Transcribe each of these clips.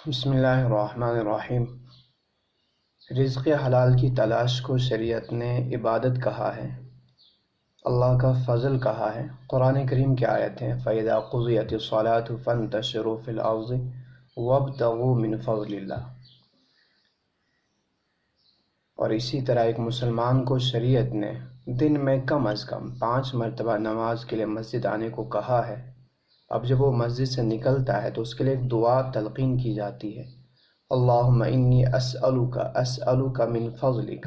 بسم اللہ الرحمن الرحیم۔ رزق حلال کی تلاش کو شریعت نے عبادت کہا ہے، اللہ کا فضل کہا ہے۔ قرآن کریم کی آیت ہے فَإِذَا قُضِيَتِ الصَّلَاةُ فَانتَشِرُوا فِي الْأَرْضِ وَابْتَغُوا مِنْ فَضْلِ اللَّهِ۔ اور اسی طرح ایک مسلمان کو شریعت نے دن میں کم از کم 5 مرتبہ نماز کے لیے مسجد آنے کو کہا ہے۔ اب جب وہ مسجد سے نکلتا ہے تو اس کے لیے ایک دعا تلقین کی جاتی ہے، اللہم انی اسألک من فضلک،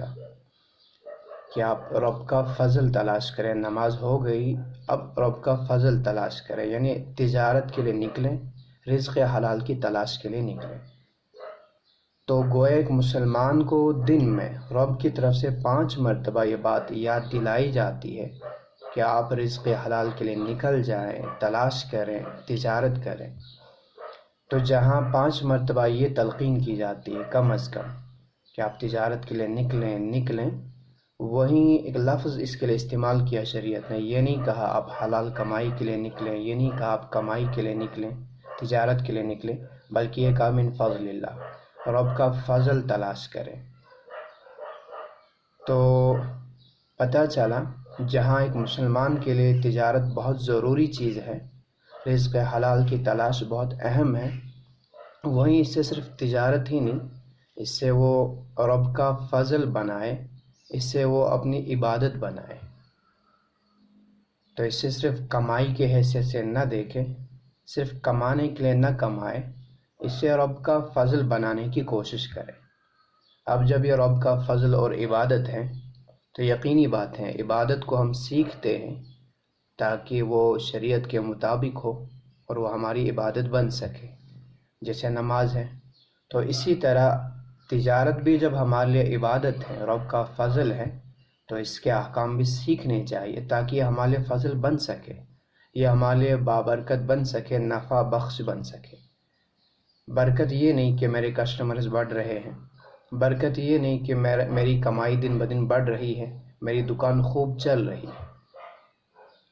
کہ آپ رب کا فضل تلاش کریں۔ نماز ہو گئی، اب رب کا فضل تلاش کریں، یعنی تجارت کے لیے نکلیں، رزق حلال کی تلاش کے لیے نکلیں۔ تو گویا ایک مسلمان کو دن میں رب کی طرف سے 5 مرتبہ یہ بات یاد دلائی جاتی ہے کہ آپ رزق حلال کے لیے نکل جائیں، تلاش کریں، تجارت کریں۔ تو جہاں 5 مرتبہ یہ تلقین کی جاتی ہے کم از کم کہ آپ تجارت کے لیے نکلیں، وہیں ایک لفظ اس کے لیے استعمال کیا شریعت نے۔ یہ نہیں کہا آپ حلال کمائی کے لیے نکلیں، یہ نہیں کہا آپ کمائی کے لیے نکلیں، تجارت کے لیے نکلیں، بلکہ یہ کہا من فضل اللہ، رب کا فضل تلاش کریں۔ تو پتہ چلا جہاں ایک مسلمان کے لیے تجارت بہت ضروری چیز ہے، رزق حلال کی تلاش بہت اہم ہے، وہیں اس سے صرف تجارت ہی نہیں، اس سے وہ رب کا فضل بنائے، اس سے وہ اپنی عبادت بنائے۔ تو اس سے صرف کمائی کے حیثیت سے نہ دیکھے، صرف کمانے کے لیے نہ کمائے، اس سے رب کا فضل بنانے کی کوشش کرے۔ اب جب یہ رب کا فضل اور عبادت ہے تو یقینی بات ہے عبادت کو ہم سیکھتے ہیں تاکہ وہ شریعت کے مطابق ہو اور وہ ہماری عبادت بن سکے، جیسے نماز ہے۔ تو اسی طرح تجارت بھی جب ہمارے لیے عبادت ہے، رب کا فضل ہے، تو اس کے احکام بھی سیکھنے چاہیے تاکہ یہ ہمارے لیے فضل بن سکے، یہ ہمارے لیے بابرکت بن سکے، نفع بخش بن سکے۔ برکت یہ نہیں کہ میرے کسٹمرز بڑھ رہے ہیں، برکت یہ نہیں کہ میری کمائی دن بدن بڑھ رہی ہے، میری دکان خوب چل رہی ہے۔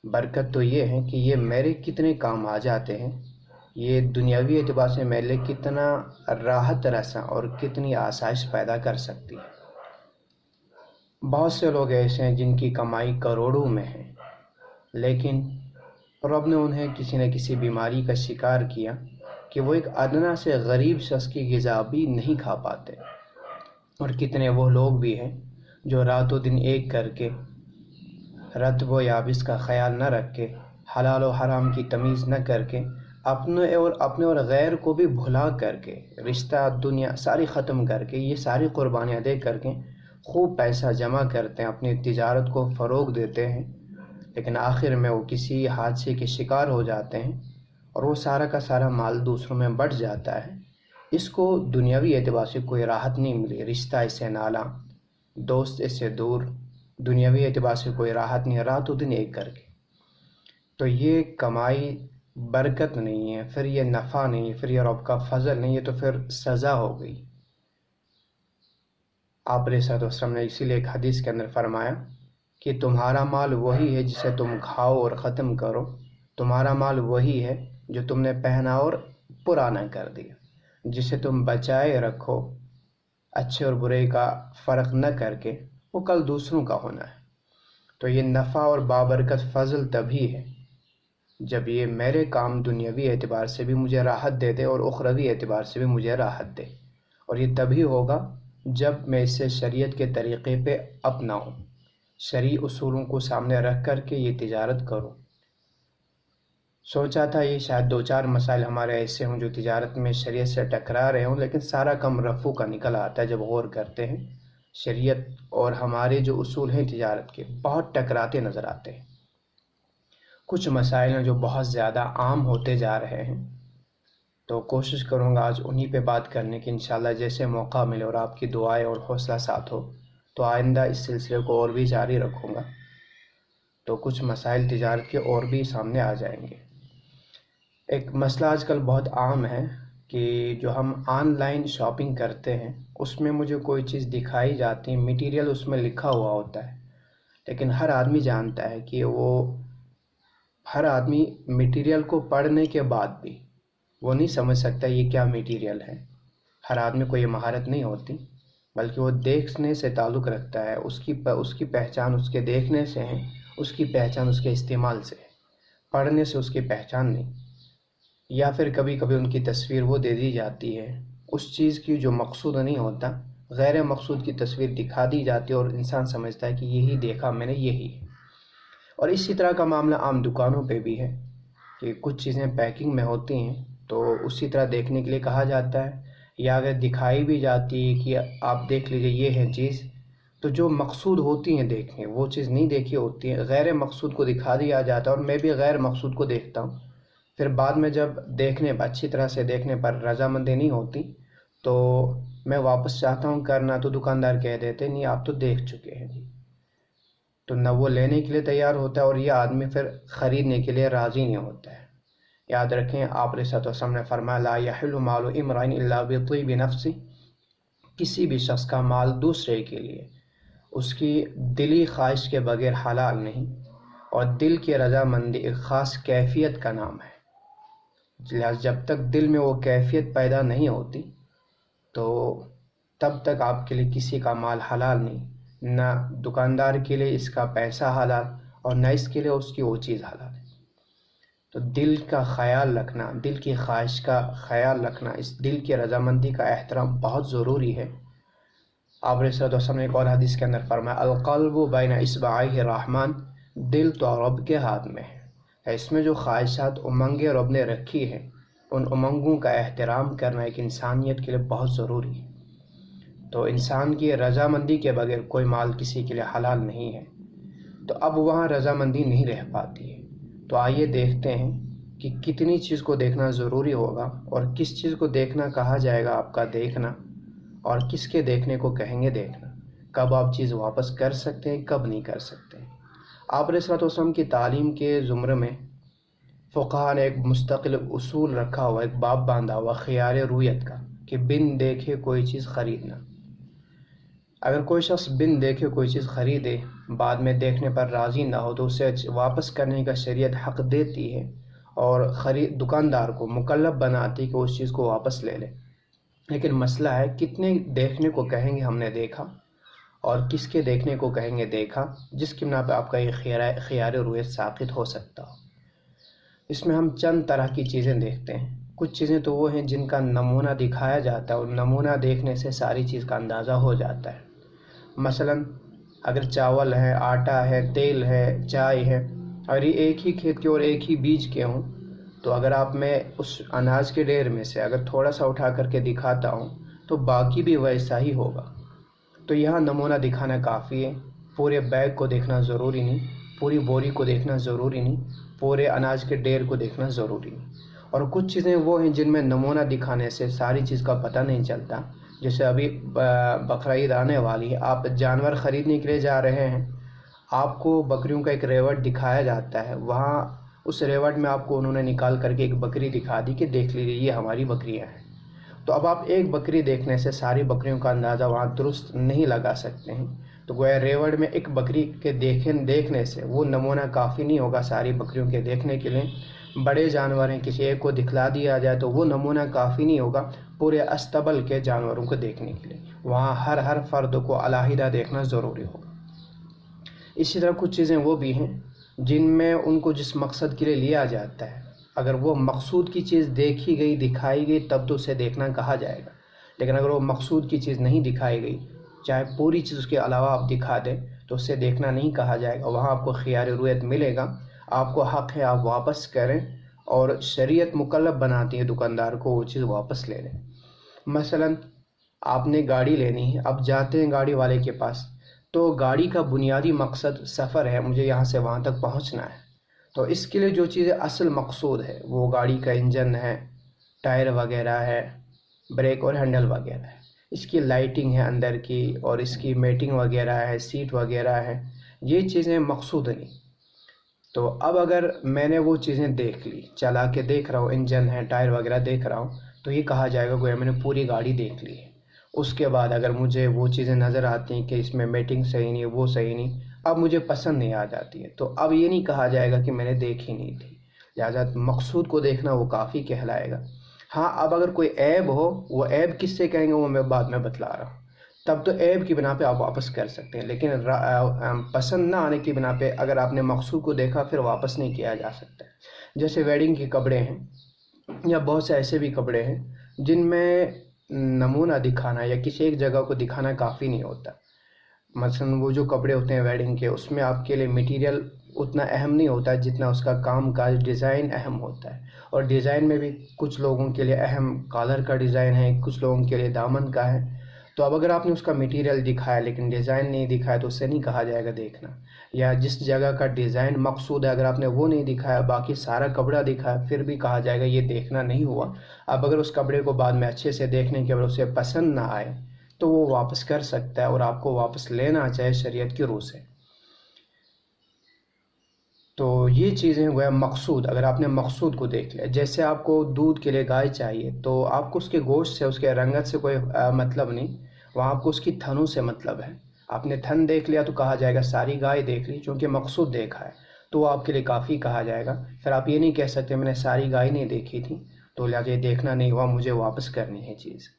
برکت تو یہ ہے کہ یہ میرے کتنے کام آ جاتے ہیں، یہ دنیاوی اعتبار سے میرے لیے کتنا راحت رساں اور کتنی آسائش پیدا کر سکتی ہے۔ بہت سے لوگ ایسے ہیں جن کی کمائی کروڑوں میں ہے، لیکن رب نے انہیں کسی نہ کسی بیماری کا شکار کیا کہ وہ ایک ادنا سے غریب شخص کی غذا بھی نہیں کھا پاتے۔ اور کتنے وہ لوگ بھی ہیں جو رات و دن ایک کر کے، رطب و یابس کا خیال نہ رکھ کے، حلال و حرام کی تمیز نہ کر کے، اپنے اور غیر کو بھی بھلا کر کے، رشتہ دنیا ساری ختم کر کے، یہ ساری قربانیاں دے کر کے خوب پیسہ جمع کرتے ہیں، اپنی تجارت کو فروغ دیتے ہیں، لیکن آخر میں وہ کسی حادثے کے شکار ہو جاتے ہیں اور وہ سارا کا سارا مال دوسروں میں بٹ جاتا ہے۔ اس کو دنیاوی اعتبار سے کوئی راحت نہیں ملی، رشتہ اس سے نالا، دوست اس سے دور، دنیاوی اعتبار سے کوئی راحت نہیں، رات و دن ایک کر کے۔ تو یہ کمائی برکت نہیں ہے، پھر یہ نفع نہیں، پھر یہ رب کا فضل نہیں، یہ تو پھر سزا ہو گئی۔ آپ علیہ السلام نے اسی لیے ایک حدیث کے اندر فرمایا کہ تمہارا مال وہی ہے جسے تم کھاؤ اور ختم کرو، تمہارا مال وہی ہے جو تم نے پہنا اور پرانا کر دیا، جسے تم بچائے رکھو اچھے اور برے کا فرق نہ کر کے، وہ کل دوسروں کا ہونا ہے۔ تو یہ نفع اور بابرکت فضل تبھی ہے جب یہ میرے کام دنیاوی اعتبار سے بھی مجھے راحت دے دے اور اخروی اعتبار سے بھی مجھے راحت دے، اور یہ تبھی ہوگا جب میں اسے شریعت کے طریقے پہ اپناؤں، شرعی اصولوں کو سامنے رکھ کر کے یہ تجارت کروں۔ سوچا تھا یہ شاید 2-4 مسائل ہمارے ایسے ہوں جو تجارت میں شریعت سے ٹکرا رہے ہوں، لیکن سارا کم رفو کا نکل آتا ہے جب غور کرتے ہیں۔ شریعت اور ہمارے جو اصول ہیں تجارت کے بہت ٹکراتے نظر آتے ہیں۔ کچھ مسائل ہیں جو بہت زیادہ عام ہوتے جا رہے ہیں، تو کوشش کروں گا آج انہی پہ بات کرنے کی، انشاءاللہ جیسے موقع ملے اور آپ کی دعائیں اور حوصلہ ساتھ ہو تو آئندہ اس سلسلے کو اور بھی جاری رکھوں گا، تو کچھ مسائل تجارت کے اور بھی سامنے آ جائیں گے۔ ایک مسئلہ آج کل بہت عام ہے کہ جو ہم آن لائن شاپنگ کرتے ہیں اس میں مجھے کوئی چیز دکھائی جاتی ہے، میٹیریل اس میں لکھا ہوا ہوتا ہے، لیکن ہر آدمی جانتا ہے کہ ہر آدمی میٹیریل کو پڑھنے کے بعد بھی وہ نہیں سمجھ سکتا یہ کیا میٹیریل ہے، ہر آدمی کو یہ مہارت نہیں ہوتی، بلکہ وہ دیکھنے سے تعلق رکھتا ہے، اس کی پہچان اس کے دیکھنے سے ہے، اس کی پہچان اس کے استعمال سے ہے، پڑھنے سے اس کی پہچان نہیں۔ یا پھر کبھی کبھی ان کی تصویر وہ دے دی جاتی ہے اس چیز کی جو مقصود نہیں ہوتا، غیر مقصود کی تصویر دکھا دی جاتی ہے اور انسان سمجھتا ہے کہ یہی دیکھا میں نے، یہی ہے۔ اور اسی طرح کا معاملہ عام دکانوں پہ بھی ہے کہ کچھ چیزیں پیکنگ میں ہوتی ہیں تو اسی طرح دیکھنے کے لیے کہا جاتا ہے، یا اگر دکھائی بھی جاتی ہے کہ آپ دیکھ لیجئے یہ ہے چیز، تو جو مقصود ہوتی ہیں دیکھیں وہ چیز نہیں دیکھی ہوتی ہے، غیر مقصود کو دکھا دیا جاتا ہے، اور میں بھی غیر مقصود کو دیکھتا ہوں، پھر بعد میں جب اچھی طرح سے دیکھنے پر رضامندی نہیں ہوتی تو میں واپس چاہتا ہوں کرنا، تو دکاندار کہہ دیتے نہیں آپ تو دیکھ چکے ہیں جی، تو نہ وہ لینے کے لیے تیار ہوتا ہے اور یہ آدمی پھر خریدنے کے لیے راضی نہیں ہوتا ہے۔ یاد رکھیں آپ علیہ الصلوۃ والسلام نے فرمایا لا یحل مال امرئ الا بطیب نفس، کسی بھی شخص کا مال دوسرے کے لیے اس کی دلی خواہش کے بغیر حلال نہیں، اور دل کی رضامندی ایک خاص کیفیت کا نام ہے، لہذا جب تک دل میں وہ کیفیت پیدا نہیں ہوتی تو تب تک آپ کے لیے کسی کا مال حلال نہیں، نہ دکاندار کے لیے اس کا پیسہ حلال اور نہ اس کے لیے اس کی وہ چیز حلال ہے۔ تو دل کا خیال رکھنا، دل کی خواہش کا خیال رکھنا، اس دل کی رضامندی کا احترام بہت ضروری ہے۔ آپ علیہ السلام نے ایک اور حدیث کے اندر فرمایا القلب بین اصبعیہ الرحمن، دل تو رب کے ہاتھ میں ہے، اس میں جو خواہشات امنگیں رب نے رکھی ہیں ان امنگوں کا احترام کرنا ایک انسانیت کے لیے بہت ضروری ہے۔ تو انسان کی رضامندی کے بغیر کوئی مال کسی کے لیے حلال نہیں ہے، تو اب وہاں رضامندی نہیں رہ پاتی ہے۔ تو آئیے دیکھتے ہیں کہ کتنی چیز کو دیکھنا ضروری ہوگا اور کس چیز کو دیکھنا کہا جائے گا آپ کا دیکھنا، اور کس کے دیکھنے کو کہیں گے دیکھنا، کب آپ چیز واپس کر سکتے ہیں، کب نہیں کر سکتے۔ آپ علیہ السلام کی تعلیم کے زمرے میں فقہاء نے ایک مستقل اصول رکھا ہوا، ایک باب باندھا ہوا خیار رویت کا، کہ بن دیکھے کوئی چیز خریدنا۔ اگر کوئی شخص بن دیکھے کوئی چیز خریدے، بعد میں دیکھنے پر راضی نہ ہو تو اسے واپس کرنے کا شریعت حق دیتی ہے، اور دکاندار کو مکلف بناتی کہ اس چیز کو واپس لے لے۔ لیکن مسئلہ ہے کتنے دیکھنے کو کہیں گے ہم نے دیکھا، اور کس کے دیکھنے کو کہیں گے دیکھا، جس کی بنا پہ آپ کا یہ خیار رویت ساقط ہو سکتا ہو۔ اس میں ہم چند طرح کی چیزیں دیکھتے ہیں۔ کچھ چیزیں تو وہ ہیں جن کا نمونہ دکھایا جاتا ہے اور نمونہ دیکھنے سے ساری چیز کا اندازہ ہو جاتا ہے۔ مثلا اگر چاول ہے، آٹا ہے، تیل ہے، چائے ہے، اور یہ ایک ہی کھیت کے اور ایک ہی بیج کے ہوں، تو اگر آپ میں اس اناج کے ڈھیر میں سے اگر تھوڑا سا اٹھا کر کے دکھاتا ہوں تو باقی بھی ویسا ہی ہوگا۔ تو یہاں نمونہ دکھانا کافی ہے، پورے بیگ کو دیکھنا ضروری نہیں، پوری بوری کو دیکھنا ضروری نہیں، پورے اناج کے ڈھیر کو دیکھنا ضروری نہیں۔ اور کچھ چیزیں وہ ہیں جن میں نمونہ دکھانے سے ساری چیز کا پتہ نہیں چلتا، جیسے ابھی بقرعید آنے والی ہے، آپ جانور خریدنے کے لیے جا رہے ہیں، آپ کو بکریوں کا ایک ریوٹ دکھایا جاتا ہے، وہاں اس ریوٹ میں آپ کو انہوں نے نکال کر کے ایک بکری دکھا دی کہ دیکھ لیجیے یہ ہماری بکریاں ہیں۔ تو اب آپ ایک بکری دیکھنے سے ساری بکریوں کا اندازہ وہاں درست نہیں لگا سکتے ہیں، تو گویا ریوڑ میں ایک بکری کے دیکھنے سے وہ نمونہ کافی نہیں ہوگا ساری بکریوں کے دیکھنے کے لیے۔ بڑے جانور ہیں، کسی ایک کو دکھلا دیا جائے تو وہ نمونہ کافی نہیں ہوگا پورے استبل کے جانوروں کو دیکھنے کے لیے، وہاں ہر فرد کو علیحدہ دیکھنا ضروری ہوگا۔ اسی طرح کچھ چیزیں وہ بھی ہیں جن میں ان کو جس مقصد کے لیے لیا جاتا ہے، اگر وہ مقصود کی چیز دیکھی گئی، دکھائی گئی، تب تو اسے دیکھنا کہا جائے گا، لیکن اگر وہ مقصود کی چیز نہیں دکھائی گئی، چاہے پوری چیز اس کے علاوہ آپ دکھا دیں تو اسے دیکھنا نہیں کہا جائے گا، وہاں آپ کو خیار رویت ملے گا، آپ کو حق ہے آپ واپس کریں، اور شریعت مکلف بناتی ہے دکاندار کو وہ چیز واپس لے لیں۔ مثلا آپ نے گاڑی لینی ہے، اب جاتے ہیں گاڑی والے کے پاس، تو گاڑی کا بنیادی مقصد سفر ہے، مجھے یہاں سے وہاں تک پہنچنا ہے، تو اس کے لیے جو چیزیں اصل مقصود ہے وہ گاڑی کا انجن ہے، ٹائر وغیرہ ہے، بریک اور ہینڈل وغیرہ ہے، اس کی لائٹنگ ہے اندر کی، اور اس کی میٹنگ وغیرہ ہے، سیٹ وغیرہ ہے، یہ چیزیں مقصود نہیں۔ تو اب اگر میں نے وہ چیزیں دیکھ لی، چلا کے دیکھ رہا ہوں، انجن ہے، ٹائر وغیرہ دیکھ رہا ہوں، تو یہ کہا جائے گا گویا میں نے پوری گاڑی دیکھ لی ہے۔ اس کے بعد اگر مجھے وہ چیزیں نظر آتی ہیں کہ اس میں میٹنگ صحیح نہیں، وہ صحیح نہیں، اب مجھے پسند نہیں آ جاتی ہے، تو اب یہ نہیں کہا جائے گا کہ میں نے دیکھی نہیں تھی، لہٰذا مقصود کو دیکھنا وہ کافی کہلائے گا۔ ہاں اب اگر کوئی عیب ہو، وہ عیب کس سے کہیں گے وہ میں بعد میں بتلا رہا ہوں، تب تو عیب کی بنا پہ آپ واپس کر سکتے ہیں، لیکن پسند نہ آنے کی بنا پہ اگر آپ نے مقصود کو دیکھا پھر واپس نہیں کیا جا سکتا۔ جیسے ویڈنگ کے کپڑے ہیں یا بہت سے ایسے بھی کپڑے ہیں جن میں نمونہ دکھانا یا کسی ایک جگہ کو دکھانا کافی نہیں ہوتا۔ مثلا وہ جو کپڑے ہوتے ہیں ویڈنگ کے، اس میں آپ کے لیے میٹیریل اتنا اہم نہیں ہوتا جتنا اس کا کام کاج ڈیزائن اہم ہوتا ہے، اور ڈیزائن میں بھی کچھ لوگوں کے لیے اہم کالر کا ڈیزائن ہے، کچھ لوگوں کے لیے دامن کا ہے۔ تو اب اگر آپ نے اس کا میٹیریل دکھایا لیکن ڈیزائن نہیں دکھایا تو اسے نہیں کہا جائے گا دیکھنا، یا جس جگہ کا ڈیزائن مقصود ہے اگر آپ نے وہ نہیں دکھایا باقی سارا کپڑا دکھایا پھر بھی کہا جائے گا یہ دیکھنا نہیں ہوا۔ اب اگر اس کپڑے کو بعد میں اچھے سے دیکھنے کے بعد اسے پسند نہ آئے تو وہ واپس کر سکتا ہے، اور آپ کو واپس لینا چاہے شریعت کی روح سے۔ تو یہ چیزیں گویا مقصود، اگر آپ نے مقصود کو دیکھ لیا، جیسے آپ کو دودھ کے لیے گائے چاہیے تو آپ کو اس کے گوشت سے، اس کے رنگت سے کوئی مطلب نہیں، وہاں آپ کو اس کی تھنوں سے مطلب ہے۔ آپ نے تھن دیکھ لیا تو کہا جائے گا ساری گائے دیکھ لی، چونکہ مقصود دیکھا ہے تو وہ آپ کے لیے کافی کہا جائے گا۔ پھر آپ یہ نہیں کہہ سکتے میں نے ساری گائے نہیں دیکھی تھی تو لہٰذا یہ دیکھنا نہیں ہوا، مجھے واپس کرنی ہے چیز۔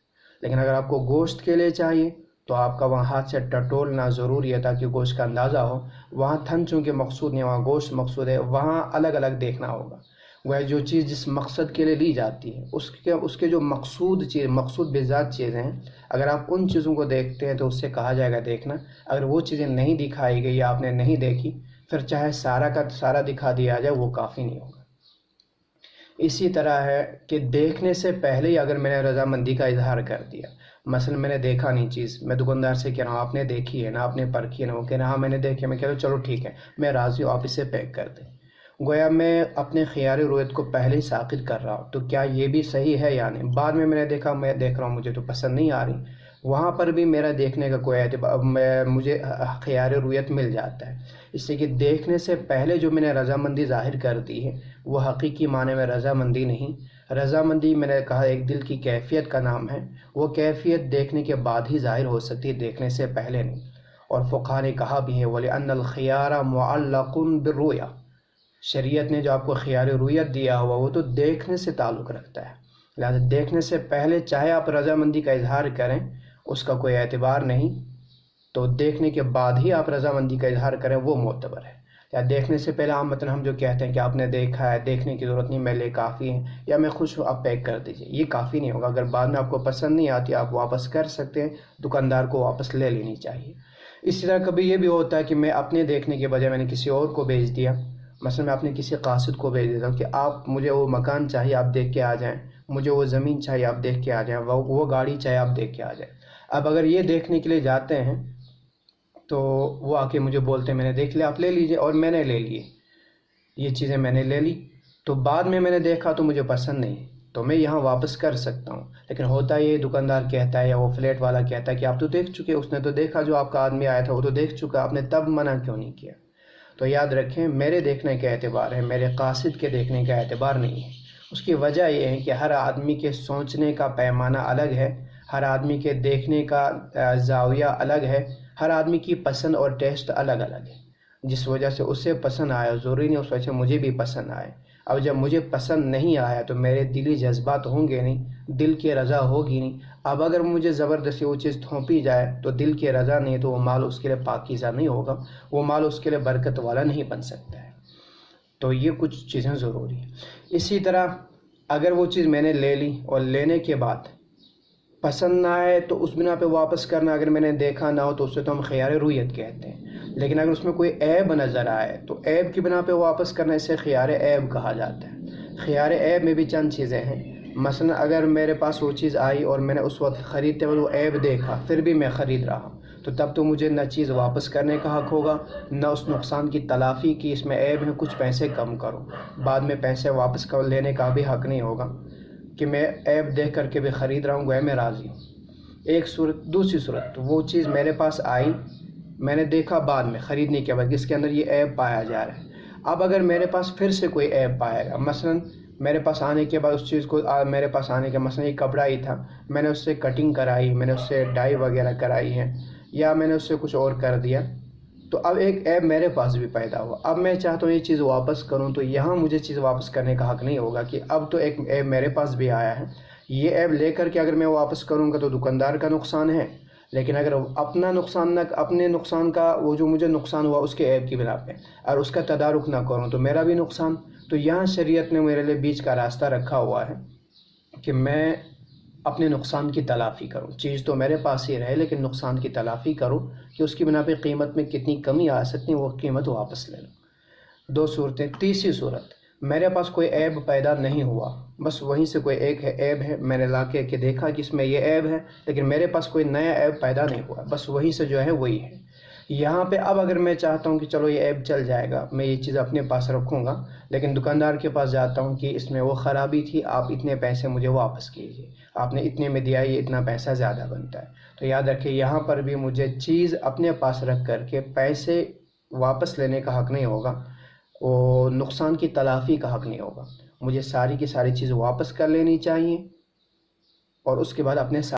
لیکن اگر آپ کو گوشت کے لیے چاہیے تو آپ کا وہاں ہاتھ سے ٹٹولنا ضروری ہے تاکہ گوشت کا اندازہ ہو۔ وہاں تھن چونکہ مقصود نہیں، وہاں گوشت مقصود ہے، وہاں الگ الگ دیکھنا ہوگا۔ وہ جو چیز جس مقصد کے لیے لی جاتی ہے اس کے جو مقصود بذات چیزیں ہیں، اگر آپ ان چیزوں کو دیکھتے ہیں تو اس سے کہا جائے گا دیکھنا۔ اگر وہ چیزیں نہیں دکھائی گئی یا آپ نے نہیں دیکھی پھر چاہے سارا کا سارا دکھا دیا جائے وہ کافی نہیں ہوگا۔ اسی طرح ہے کہ دیکھنے سے پہلے ہی اگر میں نے رضامندی کا اظہار کر دیا، مثلا میں نے دیکھا نہیں چیز، میں دکاندار سے کہہ رہا ہوں آپ نے دیکھی ہے نا، آپ نے پرکھی ہے نا، وہ کہہ رہا ہاں میں نے دیکھی، میں کہہ رہا ہوں چلو ٹھیک ہے میں راضی ہوں آپ اسے پیک کر دیں۔ گویا میں اپنے خیال رویت کو پہلے ہی ساقط کر رہا ہوں، تو کیا یہ بھی صحیح ہے یا نہیں؟ بعد میں نے دیکھا، میں دیکھ رہا ہوں مجھے تو پسند نہیں آ رہی، وہاں پر بھی میرا دیکھنے کا کوئی اعتبار، مجھے خیال رویت مل جاتا ہے۔ اس سے کہ دیکھنے سے پہلے جو میں نے رضامندی ظاہر کر دی ہے وہ حقیقی معنی میں رضامندی نہیں۔ رضامندی میں نے کہا ایک دل کی کیفیت کا نام ہے، وہ کیفیت دیکھنے کے بعد ہی ظاہر ہو سکتی ہے، دیکھنے سے پہلے نہیں۔ اور فقہا نے کہا بھی ہے وَلِأَنَّ الْخِيَارَ مُعَلَّقٌ بِالرُّؤْيَا، شریعت نے جو آپ کو خیال رویت دیا ہوا وہ تو دیکھنے سے تعلق رکھتا ہے، لہذا دیکھنے سے پہلے چاہے آپ رضامندی کا اظہار کریں اس کا کوئی اعتبار نہیں، تو دیکھنے کے بعد ہی آپ رضامندی کا اظہار کریں وہ معتبر ہے۔ یا دیکھنے سے پہلے عام مثلا ہم جو کہتے ہیں کہ آپ نے دیکھا ہے، دیکھنے کی ضرورت نہیں، میں لے کافی ہے، یا میں خوش ہوں آپ پیک کر دیجئے، یہ کافی نہیں ہوگا۔ اگر بعد میں آپ کو پسند نہیں آتی آپ واپس کر سکتے ہیں، دکاندار کو واپس لے لینی چاہیے۔ اس طرح کبھی یہ بھی ہوتا ہے کہ میں اپنے دیکھنے کے بجائے میں نے کسی اور کو بھیج دیا، مثلا میں اپنے کسی قاصد کو بھیج دیتا ہوں کہ آپ مجھے وہ مکان چاہیے آپ دیکھ کے آ جائیں، مجھے وہ زمین چاہیے آپ دیکھ کے آ جائیں، وہ گاڑی چاہیے آپ دیکھ کے آ جائیں۔ اب اگر یہ دیکھنے کے لیے جاتے ہیں تو وہ آ کے مجھے بولتے ہیں میں نے دیکھ لیا آپ لے لیجئے، اور میں نے لے لیے، یہ چیزیں میں نے لے لی، تو بعد میں نے دیکھا تو مجھے پسند نہیں تو میں یہاں واپس کر سکتا ہوں۔ لیکن ہوتا یہ دکاندار کہتا ہے یا وہ فلیٹ والا کہتا ہے کہ آپ تو دیکھ چکے، اس نے تو دیکھا، جو آپ کا آدمی آیا تھا وہ تو دیکھ چکا، آپ نے تب منع کیوں نہیں کیا؟ تو یاد رکھیں میرے دیکھنے کا اعتبار ہے، میرے قاصد کے دیکھنے کا اعتبار نہیں ہے۔ اس کی وجہ یہ ہے کہ ہر آدمی کے سوچنے کا پیمانہ الگ ہے، ہر آدمی کے دیکھنے کا زاویہ الگ ہے، ہر آدمی کی پسند اور ٹیسٹ الگ الگ ہے، جس وجہ سے اسے پسند آیا ضروری نہیں اس وجہ سے مجھے بھی پسند آئے۔ اب جب مجھے پسند نہیں آیا تو میرے دلی جذبات ہوں گے نہیں، دل کی رضا ہوگی نہیں۔ اب اگر مجھے زبردستی وہ چیز تھوپی جائے تو دل کی رضا نہیں، تو وہ مال اس کے لیے پاکیزہ نہیں ہوگا، وہ مال اس کے لیے برکت والا نہیں بن سکتا ہے۔ تو یہ کچھ چیزیں ضروری ہیں۔ اسی طرح اگر وہ چیز میں نے لے لی اور لینے کے بعد پسند نہ آئے تو اس بنا پہ واپس کرنا، اگر میں نے دیکھا نہ ہو تو اسے تو ہم خیال رویت کہتے ہیں، لیکن اگر اس میں کوئی عیب نظر آئے تو عیب کی بنا پہ واپس کرنا اسے خیال عیب کہا جاتا ہے۔ خیال عیب میں بھی چند چیزیں ہیں، مثلا اگر میرے پاس وہ چیز آئی اور میں نے اس وقت خریدتے وقت وہ عیب دیکھا پھر بھی میں خرید رہا تو تب تو مجھے نہ چیز واپس کرنے کا حق ہوگا، نہ اس نقصان کی تلافی کی، اس میں عیب ہے کچھ پیسے کم کرو، بعد میں پیسے واپس لینے کا بھی حق نہیں ہوگا کہ میں عیب دیکھ کر کے بھی خرید رہا ہوں گویا میں راضی ہوں۔ ایک صورت۔ دوسری صورت، وہ چیز میرے پاس آئی، میں نے دیکھا بعد میں خریدنے کے بعد اس کے اندر یہ عیب پایا جا رہا ہے، اب اگر میرے پاس پھر سے کوئی عیب پائے گا، مثلا میرے پاس آنے کے بعد اس چیز کو میرے پاس آنے کے مثلا ایک کپڑا ہی تھا، میں نے اس سے کٹنگ کرائی، میں نے اس سے ڈائی وغیرہ کرائی ہے، یا میں نے اس سے کچھ اور کر دیا، تو اب ایک عیب میرے پاس بھی پیدا ہوا، اب میں چاہتا ہوں یہ چیز واپس کروں، تو یہاں مجھے چیز واپس کرنے کا حق نہیں ہوگا کہ اب تو ایک عیب میرے پاس بھی آیا ہے، یہ عیب لے کر کے اگر میں واپس کروں گا تو دکاندار کا نقصان ہے، لیکن اگر اپنا نقصان نہ، اپنے نقصان کا وہ جو مجھے نقصان ہوا اس کے عیب کی بنا پہ اور اس کا تدارک نہ کروں تو میرا بھی نقصان. تو یہاں شریعت نے میرے لیے بیچ کا راستہ رکھا ہوا ہے کہ میں اپنے نقصان کی تلافی کروں، چیز تو میرے پاس ہی رہے لیکن نقصان کی تلافی کروں کہ اس کی بنا پہ قیمت میں کتنی کمی آ سکتی ہے وہ قیمت واپس لے لوں. دو صورتیں. تیسری صورت، میرے پاس کوئی عیب پیدا نہیں ہوا، بس وہیں سے کوئی ایک عیب ہے، میں نے لا کے دیکھا کہ اس میں یہ عیب ہے لیکن میرے پاس کوئی نیا عیب پیدا نہیں ہوا، بس وہیں سے جو ہے وہی ہے. یہاں پہ اب اگر میں چاہتا ہوں کہ چلو یہ عیب چل جائے گا، میں یہ چیز اپنے پاس رکھوں گا، لیکن دکاندار کے پاس جاتا ہوں کہ اس میں وہ خرابی تھی، آپ اتنے پیسے مجھے واپس کیجیے، آپ نے اتنے میں دیا، یہ اتنا پیسہ زیادہ بنتا ہے. تو یاد رکھیں یہاں پر بھی مجھے چیز اپنے پاس رکھ کر کے پیسے واپس لینے کا حق نہیں ہوگا، وہ نقصان کی تلافی کا حق نہیں ہوگا. مجھے ساری کی ساری چیز واپس کر لینی چاہیے اور اس کے بعد اپنے